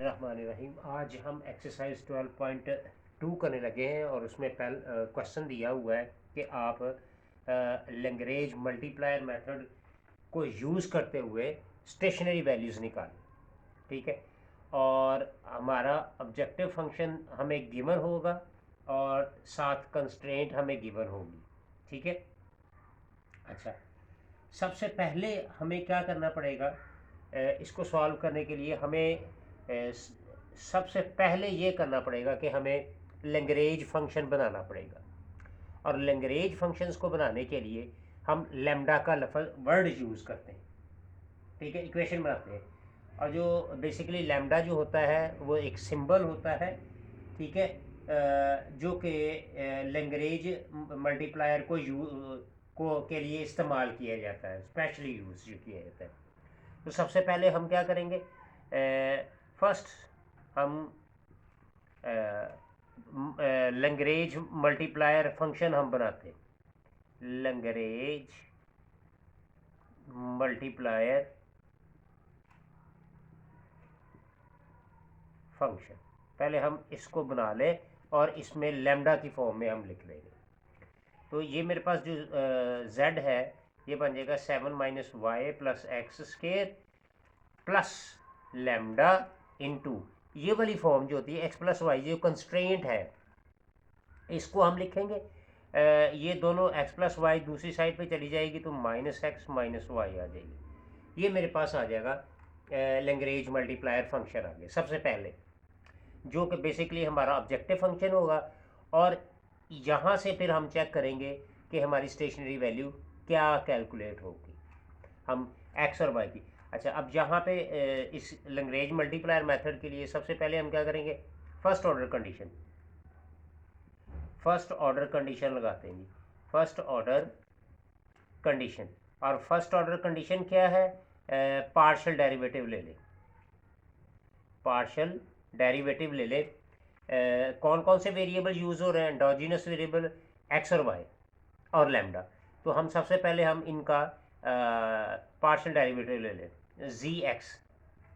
बिस्मिल्लाहिर्रहमानिर्रहीम। आज हम एक्सरसाइज 12.2 करने लगे हैं और उसमें क्वेश्चन दिया हुआ है कि आप लैग्रेंज मल्टीप्लायर मेथड को यूज़ करते हुए स्टेशनरी वैल्यूज़ निकालें। ठीक है, और हमारा ऑब्जेक्टिव फंक्शन हमें गिवन होगा और साथ कंस्ट्रेंट हमें गिवन होगी। ठीक है, अच्छा, सबसे पहले हमें क्या करना पड़ेगा? इसको सॉल्व करने के लिए हमें सबसे पहले ये करना पड़ेगा कि हमें लैग्रेंज फंक्शन बनाना पड़ेगा। और लैग्रेंज फंक्शंस को बनाने के लिए हम लैम्डा का लफ्ज़ वर्ड यूज़ करते हैं। ठीक है, इक्वेशन बनाते हैं। और जो बेसिकली लैम्डा जो होता है वो एक सिंबल होता है। ठीक है, जो कि लैग्रेंज मल्टीप्लायर को के लिए इस्तेमाल किया जाता है, स्पेशली यूज़ जो किया जाता है। तो सबसे पहले हम क्या करेंगे? फर्स्ट हम लैग्रेंज मल्टीप्लायर फंक्शन हम बनाते हैं। लैग्रेंज मल्टीप्लायर फंक्शन पहले हम इसको बना लें और इसमें लैम्डा की फॉर्म में हम लिख लेंगे। तो ये मेरे पास जो z है ये बन जाएगा 7 minus y plus x square plus lambda into ये वाली फॉर्म जो होती है एक्स प्लस वाई जो कंस्ट्रेंट है इसको हम लिखेंगे। ये दोनों एक्स प्लस वाई दूसरी साइड पे चली जाएगी तो माइनस एक्स माइनस वाई आ जाएगी। ये मेरे पास आ जाएगा लैग्रेंज मल्टीप्लायर फंक्शन आ गया सबसे पहले, जो कि बेसिकली हमारा ऑब्जेक्टिव फंक्शन होगा। और यहाँ से फिर हम चेक करेंगे कि हमारी स्टेशनरी वैल्यू क्या कैलकुलेट होगी, हम एक्स और वाई की। अच्छा, अब यहाँ पे इस लैग्रेंज मल्टीप्लायर मेथड के लिए सबसे पहले हम क्या करेंगे? फर्स्ट ऑर्डर कंडीशन लगाते हैं जी। फर्स्ट ऑर्डर कंडीशन, और फर्स्ट ऑर्डर कंडीशन क्या है? पार्शियल डेरिवेटिव ले लें। पार्शियल डेरिवेटिव ले लें। कौन कौन से वेरिएबल यूज़ हो रहे हैं? एंडोजिनस वेरिएबल एक्स और वाई और लैम्डा। तो हम सबसे पहले हम इनका पार्शियल डेरिवेटिव ले लें जी एक्स,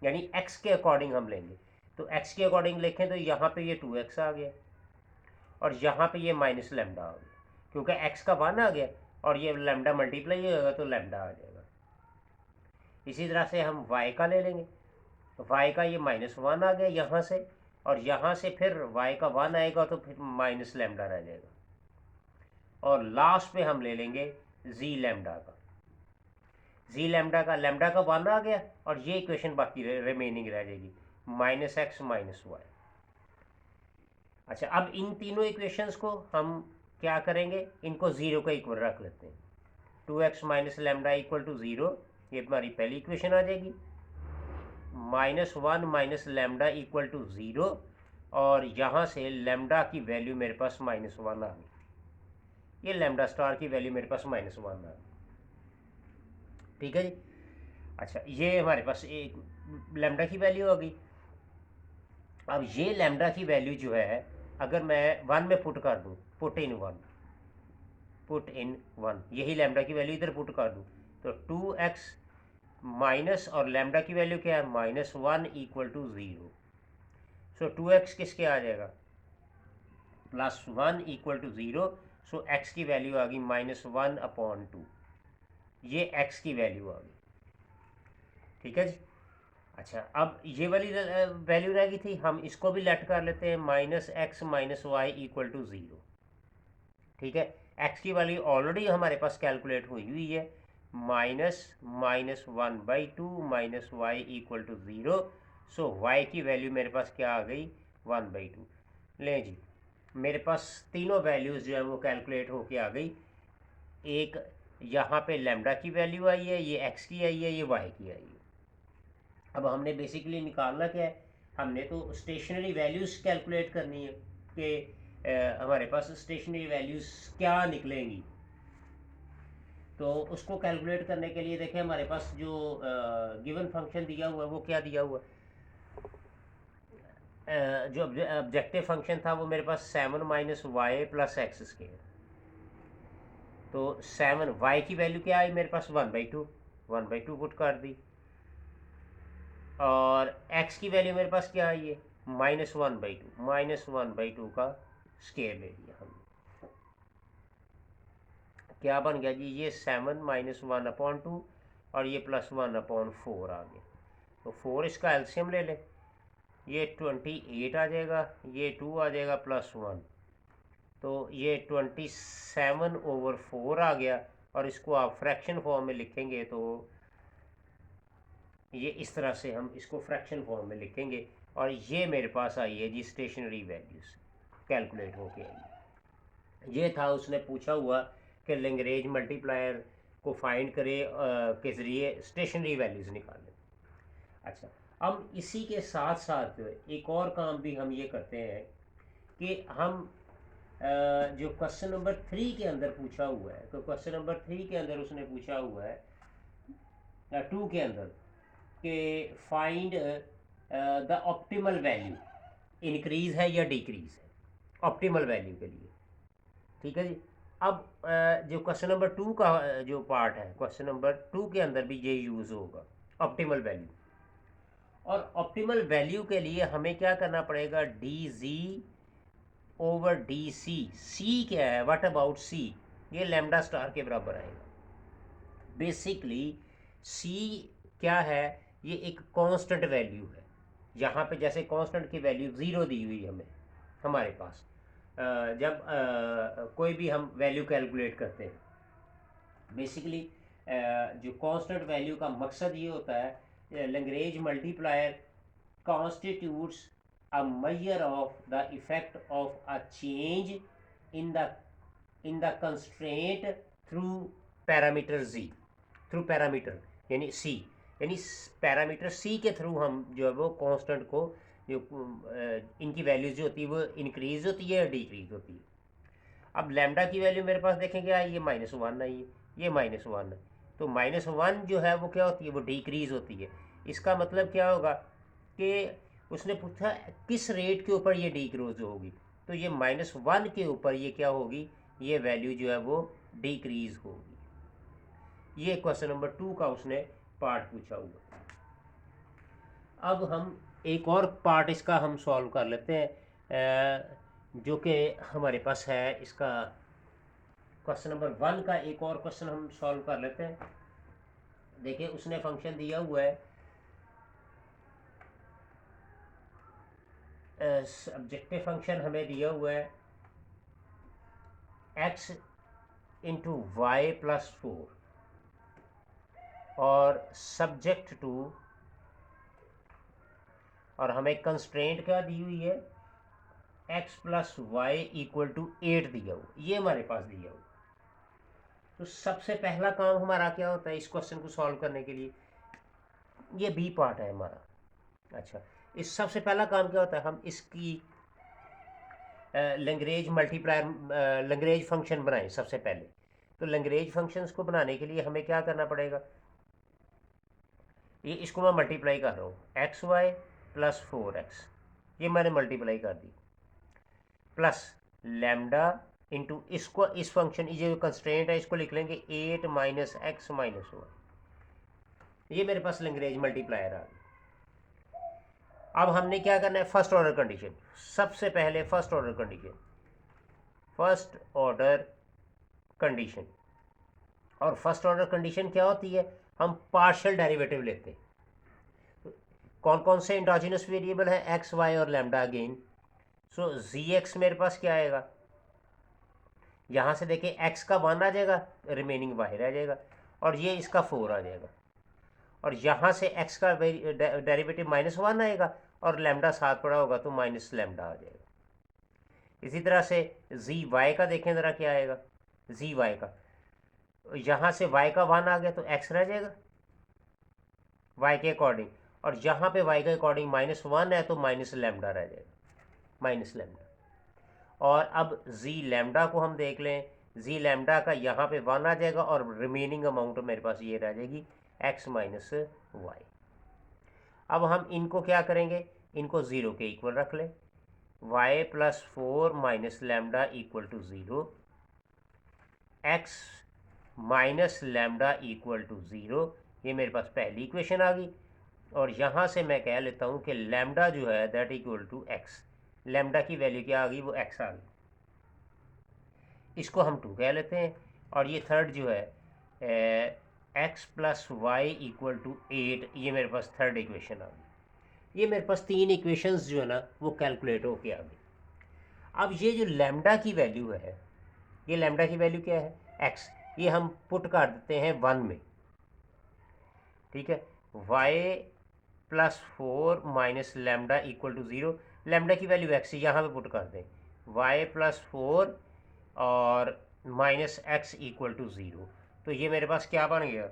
यानी एक्स के अकॉर्डिंग हम लेंगे। तो एक्स के अकॉर्डिंग लिखें तो यहाँ पे ये 2x आ गया और यहाँ पे ये माइनस लैम्डा आ गया, क्योंकि एक्स का 1 आ गया और ये लैम्डा मल्टीप्लाई होगा तो लैम्डा आ जाएगा। इसी तरह से हम y का ले लेंगे, तो y का ये -1 आ गया यहाँ से, और यहाँ से फिर y का 1 आएगा तो फिर माइनस लैम्डा रह जाएगा। और लास्ट पे हम ले लेंगे जी लैम्डा का। जी लैम्डा का 1 आ गया और ये इक्वेशन बाकी रिमेनिंग रह जाएगी -x -y। अच्छा, अब इन तीनों इक्वेशंस को हम क्या करेंगे? इनको ज़ीरो का इक्वल रख लेते हैं। 2x minus lambda equal to zero, ये हमारी पहली इक्वेशन आ जाएगी। -1 minus lambda equal to zero, और यहाँ से लैम्डा की वैल्यू मेरे पास -1 आ गई। ये लैम्डा स्टार की वैल्यू मेरे पास -1 आ गई। ठीक है जी। अच्छा, ये हमारे पास एक लैम्डा की वैल्यू आ गई। अब ये लैम्डा की वैल्यू जो है अगर मैं 1 में पुट कर दूँ, पुट इन 1, यही लैम्डा की वैल्यू इधर पुट कर दूँ तो 2x माइनस, और लैम्डा की वैल्यू क्या है? -1 equal to zero. So 2x किसके आ जाएगा? +1 equal to zero. So x की वैल्यू आ गई -1/2। ये x की वैल्यू आ गई। ठीक है जी। अच्छा, अब ये वाली वैल्यू रह गई थी, हम इसको भी लेट कर लेते हैं -x -y equal to zero. ठीक है, x की वैल्यू ऑलरेडी हमारे पास कैलकुलेट हुई है, -1/2 -y equal to zero. So y की वैल्यू मेरे पास क्या आ गई? 1/2। लें जी, मेरे पास तीनों वैल्यूज़ जो है वो कैलकुलेट होके आ गई। एक यहाँ पे लैम्डा की वैल्यू आई है, ये x की आई है, ये y की आई है। अब हमने बेसिकली निकालना क्या है? हमने तो स्टेशनरी वैल्यूज़ कैलकुलेट करनी है कि हमारे पास स्टेशनरी वैल्यूज़ क्या निकलेंगी। तो उसको कैलकुलेट करने के लिए देखें हमारे पास जो गिवन फंक्शन दिया हुआ है वो क्या दिया हुआ है? जो ऑब्जेक्टिव फंक्शन था वो मेरे पास 7 minus y plus x square. तो 7 वाई की वैल्यू क्या आई मेरे पास? 1/2 पुट कर दी। और x की वैल्यू मेरे पास क्या है, ये -1/2, -1/2 का स्केयर ले लिया हमने। क्या बन गया जी, ये 7 -1/2 और ये +1/4 आ गया। तो 4 इसका एल्सियम ले लें, ये 28 आ जाएगा, ये 2 आ जाएगा +1, तो ये 27/4 आ गया। और इसको आप फ्रैक्शन फॉर्म में लिखेंगे तो ये इस तरह से हम इसको फ्रैक्शन फॉर्म में लिखेंगे। और ये मेरे पास आई है जी स्टेशनरी वैल्यूज़ कैलकुलेट होके आई। ये था उसने पूछा हुआ कि लैग्रेंज मल्टीप्लायर को फाइंड करे के ज़रिए स्टेशनरी वैल्यूज़ निकालें। अच्छा, अब इसी के साथ साथ एक और काम भी हम ये करते हैं कि हम जो क्वेश्चन नंबर 3 के अंदर पूछा हुआ है, तो क्वेश्चन नंबर 3 के अंदर उसने पूछा हुआ है 2 के अंदर कि find the optimal value, increase है या डिक्रीज है ऑप्टिमल वैल्यू के लिए। ठीक है जी। अब जो क्वेश्चन नंबर 2 का जो पार्ट है, क्वेश्चन नंबर 2 के अंदर भी ये यूज़ होगा ऑप्टिमल वैल्यू। और ऑप्टिमल वैल्यू के लिए हमें क्या करना पड़ेगा, dg/dc। सी क्या है, व्हाट अबाउट सी, ये लैम्डा स्टार के बराबर आएगा। बेसिकली सी क्या है, ये एक कांस्टेंट वैल्यू है। यहाँ पे जैसे कांस्टेंट की वैल्यू 0 दी हुई हमें हमारे पास, जब कोई भी हम वैल्यू कैलकुलेट करते हैं, बेसिकली जो कांस्टेंट वैल्यू का मकसद ये होता है, Lagrange multiplier constitutes a measure of the effect of a change in the constraint through parameter z, through parameter यानी c, यानी पैरामीटर c के थ्रू हम जो है वो कांस्टेंट को जो इनकी वैल्यूज जो होती है वो इंक्रीज होती है या डिक्रीज होती है। अब लैम्डा की वैल्यू मेरे पास देखेंगे ये -1 आई है, ये -1 है, तो -1 जो है वो क्या होती है, वो डिक्रीज होती है। इसका मतलब क्या होगा कि उसने पूछा किस रेट के ऊपर ये डिक्रीज होगी, तो ये -1 के ऊपर ये क्या होगी, ये वैल्यू जो है वो डिक्रीज होगी। ये क्वेश्चन नंबर 2 का उसने पार्ट पूछा हुआ। अब हम एक और पार्ट इसका हम सॉल्व कर लेते हैं, जो कि हमारे पास है इसका क्वेश्चन नंबर 1 का एक और क्वेश्चन हम सॉल्व कर लेते हैं। देखिए उसने फंक्शन दिया हुआ है, ऑब्जेक्टिव फंक्शन हमें दिया हुआ है x इंटू वाई प्लस 4 और सब्जेक्ट टू, और हमें कंस्ट्रेंट क्या दी हुई है, x plus y equal to 8 दिया हुआ, ये हमारे पास दिया हुआ। तो सबसे पहला काम हमारा क्या होता है इस क्वेश्चन को सॉल्व करने के लिए, ये बी पार्ट है हमारा। अच्छा, इस सबसे पहला काम क्या होता है, हम इसकी लैग्रेंज मल्टीप्लायर लैग्रेंज फंक्शन बनाएं सबसे पहले। तो लैग्रेंज फंक्शंस को बनाने के लिए हमें क्या करना पड़ेगा, ये इसको मैं मल्टीप्लाई कर रहा हूँ, xy प्लस 4x, ये मैंने मल्टीप्लाई कर दी, प्लस लैम्डा इंटू इसको, इस फंक्शन ये जो कंस्ट्रेंट है इसको लिख लेंगे 8 - x - y, ये मेरे पास लैग्रेंज मल्टीप्लायर आ गया। अब हमने क्या करना है, फर्स्ट ऑर्डर कंडीशन, सबसे पहले फर्स्ट ऑर्डर कंडीशन। और फर्स्ट ऑर्डर कंडीशन क्या होती है, हम पार्शियल डेरिवेटिव लेते हैं। कौन कौन से इंडोजिनस वेरिएबल है, एक्स वाई और लैम्डा अगेन। सो जी एक्स मेरे पास क्या आएगा, यहाँ से देखिए एक्स का 1 आ जाएगा, रिमेनिंग वाई रह जाएगा, और ये इसका 4 आ जाएगा। और यहाँ से एक्स का डेरिवेटिव -1 आएगा और लैम्डा साथ पड़ा होगा तो माइनस लैम्डा आ जाएगा। इसी तरह से जी वाई का देखें ज़रा क्या आएगा, जी वाई का, यहाँ से y का 1 आ गया तो x रह जाएगा y के अकॉर्डिंग, और यहाँ पे y के अकॉर्डिंग -1 है तो माइनस लैम्डा रह जाएगा, माइनस लैम्डा। और अब z लैम्डा को हम देख लें, z लैम्डा का यहाँ पे 1 आ जाएगा और रिमेनिंग अमाउंट मेरे पास ये रह जाएगी x माइनस वाई। अब हम इनको क्या करेंगे, इनको 0 के इक्वल रख लें, y plus 4 minus lambda equal to 0, x minus lambda equal to 0, ये मेरे पास पहली इक्वेशन आ गई। और यहाँ से मैं कह लेता हूँ कि लैम्डा जो है that equal to x. Lambda की वैल्यू क्या आ गई, वो एक्स आ गई। इसको हम 2 कह लेते हैं। और ये थर्ड जो है x plus y equal to 8, ये मेरे पास थर्ड इक्वेशन आ गई। ये मेरे पास 3 इक्वेशंस जो है ना वो कैलकुलेट होके आ गई। अब ये जो लैम्डा की वैल्यू है, ये लैम्डा की वैल्यू क्या है, एक्स, ये हम पुट कर देते हैं 1 में। ठीक है, y plus 4 minus lambda equal to 0। Lambda की वैल्यू एक्स यहाँ पे पुट कर दें, वाई प्लस 4 और माइनस एक्स इक्वल टू 0। तो ये मेरे पास क्या बन गया,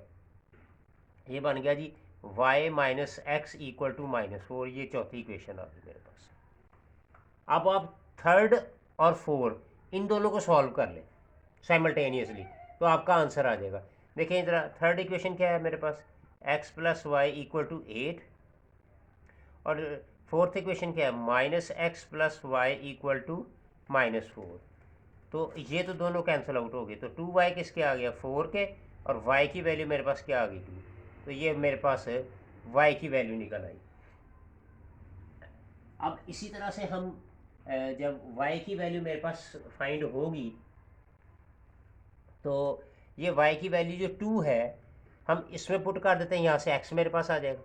ये बन गया जी y minus x equal to -4। ये चौथी इक्वेशन आ गई मेरे पास। अब आप थर्ड और फोर्थ इन दोनों को सॉल्व कर लें साइमल्टेनियसली, तो आपका आंसर आ जाएगा। देखिए इधर थर्ड इक्वेशन क्या है मेरे पास, x plus y equal to 8, और फोर्थ इक्वेशन क्या है, minus x plus y equal to -4। तो ये तो दोनों कैंसिल आउट हो गए, तो 2y किसके आ गया, 4 के, और y की वैल्यू मेरे पास क्या आ गई, 2। तो ये मेरे पास y की वैल्यू निकल आई। अब इसी तरह से हम जब y की वैल्यू मेरे पास फाइंड होगी, तो ये y की वैल्यू जो 2 है हम इसमें पुट कर देते हैं, यहाँ से x मेरे पास आ जाएगा।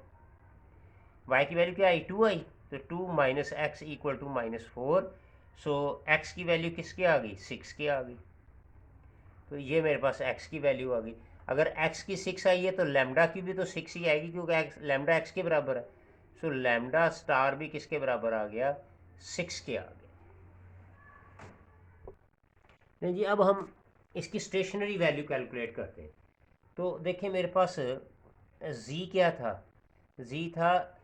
y की वैल्यू क्या आई, 2 आई, तो 2 minus x equal to -4। So x की वैल्यू किसकी आ गई, 6 की आ गई। तो ये मेरे पास x की वैल्यू आ गई। अगर x की 6 आई है तो लैम्डा की भी तो 6 ही आएगी, क्योंकि लैम्डा x के बराबर है। सो लैम्डा स्टार भी किसके बराबर आ गया, 6 के आ गया। नहीं जी, अब हम इसकी स्टेशनरी वैल्यू कैलकुलेट करते हैं। तो देखिए मेरे पास z क्या था, z था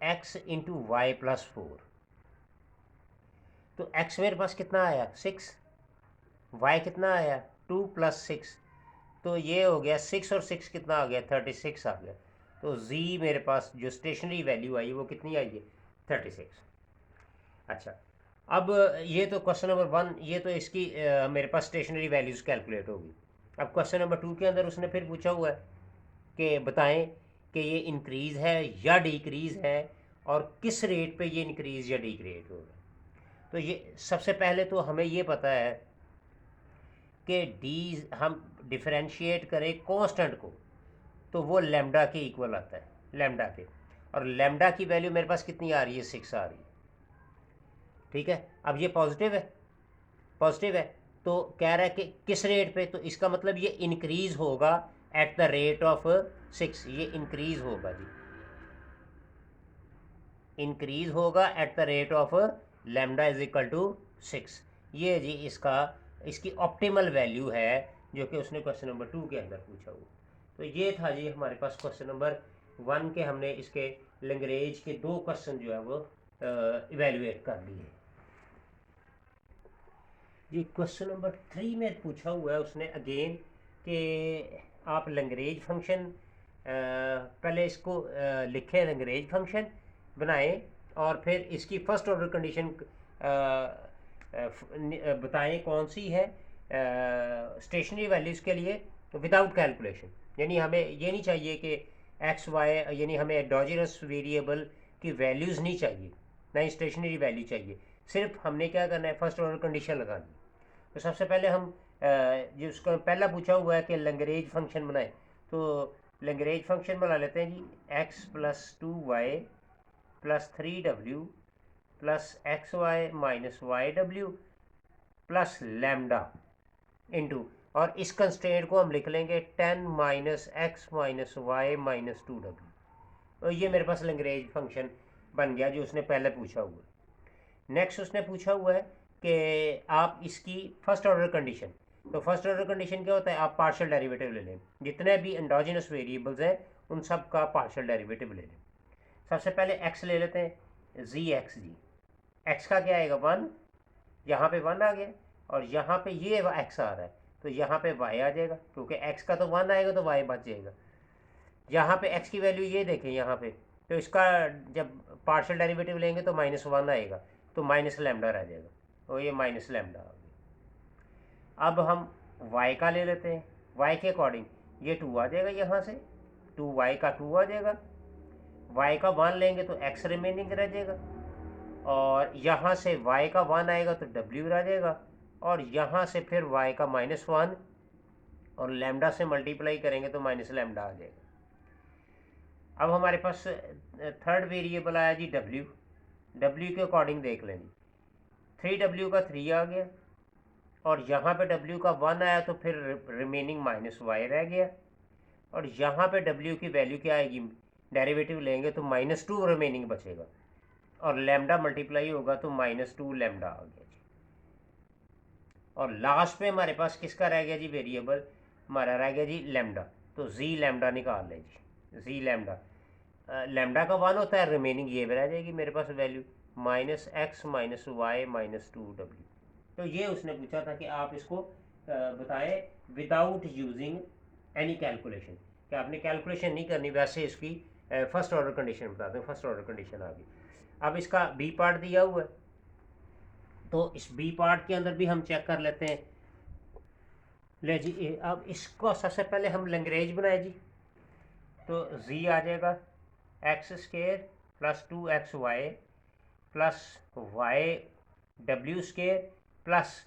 x इंटू वाई प्लस 4। तो x मेरे पास कितना आया, 6, y कितना आया, 2 प्लस 6। तो ये हो गया 6 और 6 कितना आ गया, 36 आ गया। तो z मेरे पास जो स्टेशनरी वैल्यू आई वो कितनी आई है, 36। अच्छा, अब ये तो क्वेश्चन नंबर 1, ये तो इसकी मेरे पास स्टेशनरी वैल्यूज़ कैलकुलेट होगी। अब क्वेश्चन नंबर 2 के अंदर उसने फिर पूछा हुआ है कि बताएं कि ये इंक्रीज़ है या डिक्रीज़ है, और किस रेट पे ये इंक्रीज़ या डिक्रीज होगा। तो ये सबसे पहले तो हमें ये पता है कि डी हम डिफरेंशिएट करें कांस्टेंट को, तो वो लैम्डा के इक्वल आता है, लैम्डा के। और लैम्डा की वैल्यू मेरे पास कितनी आ रही है, 6 आ रही है। ठीक है, अब ये पॉजिटिव है, पॉजिटिव है, तो कह रहा है कि किस रेट पे, तो इसका मतलब ये इंक्रीज होगा एट द रेट ऑफ 6। ये इंक्रीज होगा जी, इंक्रीज होगा at the rate of lambda is equal to 6। ये जी इसका, इसकी ऑप्टिमल वैल्यू है, जो कि उसने क्वेश्चन नंबर 2 के अंदर पूछा हुआ। तो ये था जी हमारे पास क्वेश्चन नंबर 1 के, हमने इसके लैग्रेंज के 2 क्वेश्चन जो है वो इवेल्युएट कर लिए। ये क्वेश्चन नंबर 3 में पूछा हुआ है उसने अगेन कि आप लैग्रेंज फंक्शन पहले इसको लिखें, लैग्रेंज फंक्शन बनाएं, और फिर इसकी फर्स्ट ऑर्डर कंडीशन बताएं कौन सी है स्टेशनरी वैल्यूज़ के लिए विदाउट कैलकुलेशन। यानी हमें ये नहीं चाहिए कि एक्स वाई, यानी हमें एंडोजेनस वेरिएबल की वैल्यूज़ नहीं चाहिए, ना ही स्टेशनरी वैल्यू चाहिए। सिर्फ हमने क्या करना है, फर्स्ट ऑर्डर कंडीशन लगानी। तो सबसे पहले हम जो उसका पहला पूछा हुआ है कि लैग्रेंज फंक्शन बनाए, तो लैग्रेंज फंक्शन बना लेते हैं G, x plus 2y plus 3w plus x y minus y डब्ल्यू प्लस लैम्डा इंटू, और इस कंस्ट्रेंट को हम लिख लेंगे 10 minus x minus y minus 2w। तो ये मेरे पास लैग्रेंज फंक्शन बन गया जो उसने पहले पूछा हुआ है। नेक्स्ट उसने पूछा हुआ है कि आप इसकी फर्स्ट ऑर्डर कंडीशन, तो फर्स्ट ऑर्डर कंडीशन क्या होता है, आप पार्शियल डेरिवेटिव ले लें, जितने भी एंडोजेनस वेरिएबल्स हैं उन सब का पार्शियल डेरिवेटिव ले लें। सबसे पहले एक्स ले लेते हैं, जी एक्स, जी एक्स का क्या आएगा, 1, यहाँ पे 1 आ गया, और यहाँ पे ये एक्स आ रहा है, तो यहाँ पे y आ जाएगा, क्योंकि x का तो 1 आएगा तो y बच जाएगा। यहाँ पे x की वैल्यू ये देखें यहाँ पे, तो इसका जब पार्शियल डेरिवेटिव लेंगे तो -1 आएगा, तो माइनस लैम्डा रह जाएगा, तो ये माइनस लैम्डा आ गया। अब हम y का ले लेते हैं, y के अकॉर्डिंग ये 2 आ जाएगा, यहाँ से 2y का 2 आ जाएगा, y का 1 लेंगे तो x रिमेनिंग रह जाएगा, और यहाँ से y का 1 आएगा तो w रह जाएगा, और यहाँ से फिर y का -1 और लैम्डा से मल्टीप्लाई करेंगे तो माइनस लैम्डा आ जाएगा। अब हमारे पास थर्ड वेरिएबल आया जी w। w के अकॉर्डिंग देख लें जी, 3w का 3 आ गया, और यहाँ पे w का 1 आया तो फिर रिमेनिंग -y रह गया, और यहाँ पे w की वैल्यू क्या आएगी, डेरिवेटिव लेंगे तो -2 रिमेनिंग बचेगा, और लैम्डा मल्टीप्लाई होगा तो -2 लैम्डा आ गया जी। और लास्ट में हमारे पास किसका रह गया जी वेरिएबल, हमारा रह गया जी लैम्डा। तो जी लैम्डा निकाल लें जी, जी लैम्डा, लैम्डा का 1 होता है, रिमेनिंग ये रह जाएगी मेरे पास वैल्यू -x -y -2w। तो ये उसने पूछा था कि आप इसको बताएं विदाउट यूजिंग एनी कैलकुलेशन, कि आपने कैलकुलेशन नहीं करनी, वैसे इसकी फर्स्ट ऑर्डर कंडीशन बता दें। फर्स्ट ऑर्डर कंडीशन आ गई। अब इसका बी पार्ट दिया हुआ है, तो इस बी पार्ट के अंदर भी हम चेक कर लेते हैं। ले जी, अब इसको सबसे पहले हम लैंग्वेज बनाए जी, तो जी आ जाएगा x² + 2xy + y w² plus,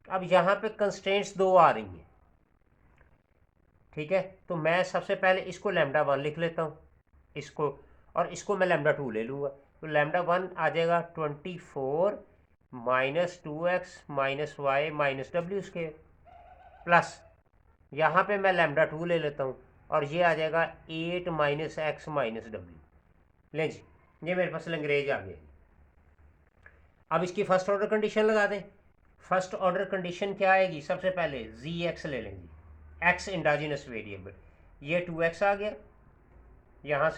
अब यहाँ पे कंस्ट्रेंट्स 2 आ रही हैं, ठीक है। तो मैं सबसे पहले इसको λ1 लिख लेता हूँ, इसको, और इसको मैं λ2 ले लूँगा। तो λ1 आ जाएगा 24 - 2x - y - w² प्लस, यहाँ पे मैं λ2 ले लेता हूँ, और ये आ जाएगा 8 - x - w। ले जी, ये मेरे पास लैंग्वेज आ गया। अब इसकी फर्स्ट ऑर्डर कंडीशन लगा दें। फर्स्ट ऑर्डर कंडीशन क्या आएगी, सबसे पहले जी एक्स ले लेंगे, एक्स इंडाजिनस वेरिएबल, ये 2x आ गया, यहाँ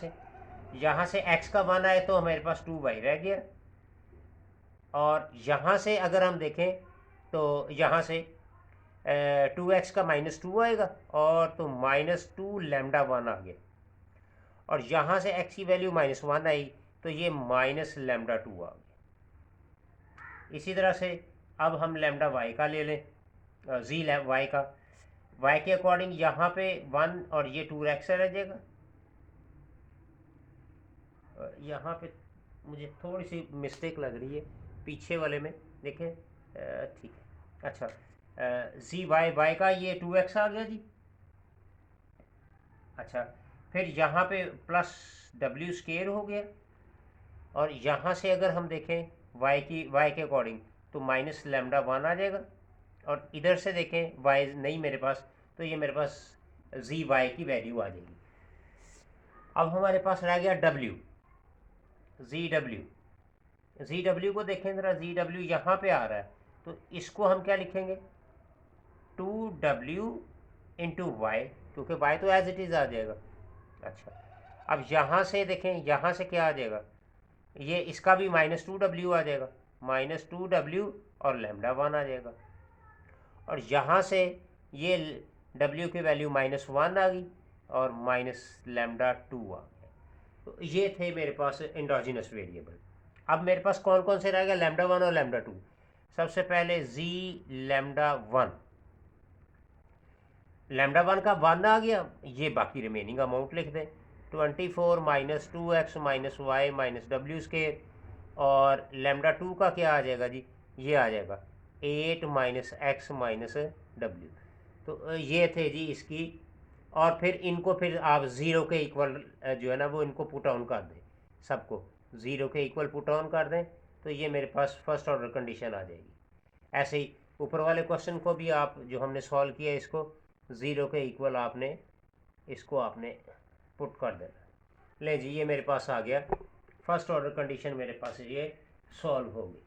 से x का 1 आए तो हमारे पास 2y रह गया, और यहाँ से अगर हम देखें तो यहाँ से 2x का -2 आएगा, और तो -2 λ1 आ गया, और यहाँ से x की वैल्यू -1 आई तो ये -λ2 आ गया। इसी तरह से अब हम λy का ले लें, जी y का, y के अकॉर्डिंग यहाँ पे 1 और ये 2x रह जाएगा। यहाँ पे मुझे थोड़ी सी मिस्टेक लग रही है पीछे वाले में, देखें, ठीक है। अच्छा, जी y का ये 2x आ गया जी। अच्छा, फिर यहाँ पे +w² हो गया, और यहाँ से अगर हम देखें y के अकॉर्डिंग तो -λ1 आ जाएगा, और इधर से देखें y नहीं मेरे पास, तो ये मेरे पास जी y की वैल्यू आ जाएगी। अब हमारे पास रह गया w, जी डब्ल्यू को देखें ज़रा, जी डब्ल्यू यहाँ पे आ रहा है, तो इसको हम क्या लिखेंगे, 2w × y, क्योंकि y तो एज इट इज़ आ जाएगा। अच्छा, अब यहाँ से देखें, यहाँ से क्या आ जाएगा, ये इसका भी -2w आ जाएगा, -2w और λ1 आ जाएगा, और यहाँ से ये w की वैल्यू -1 आ गई और -λ2 आ गया। तो ये थे मेरे पास एंडोजिनस वेरिएबल। अब मेरे पास कौन कौन से रह गए, λ1 और λ2। सबसे पहले जी λ1 का 1 आ गया, ये बाकी रिमेनिंग अमाउंट लिख दें, 24 - 2x - y - w², और λ2 का क्या आ जाएगा जी, ये आ जाएगा 8 - x - w। तो ये थे जी इसकी, और फिर इनको फिर आप ज़ीरो के इक्वल जो है ना वो इनको पुट ऑन कर दें, सबको ज़ीरो के इक्वल पुट ऑन कर दें, तो ये मेरे पास फर्स्ट ऑर्डर कंडीशन आ जाएगी। ऐसे ही ऊपर वाले क्वेश्चन को भी आप जो हमने सॉल्व किया, इसको ज़ीरो के इक्वल आपने इसको आपने पुट कर देना। ले जी, ये मेरे पास आ गया, फर्स्ट ऑर्डर कंडीशन मेरे पास ये सॉल्व हो गई।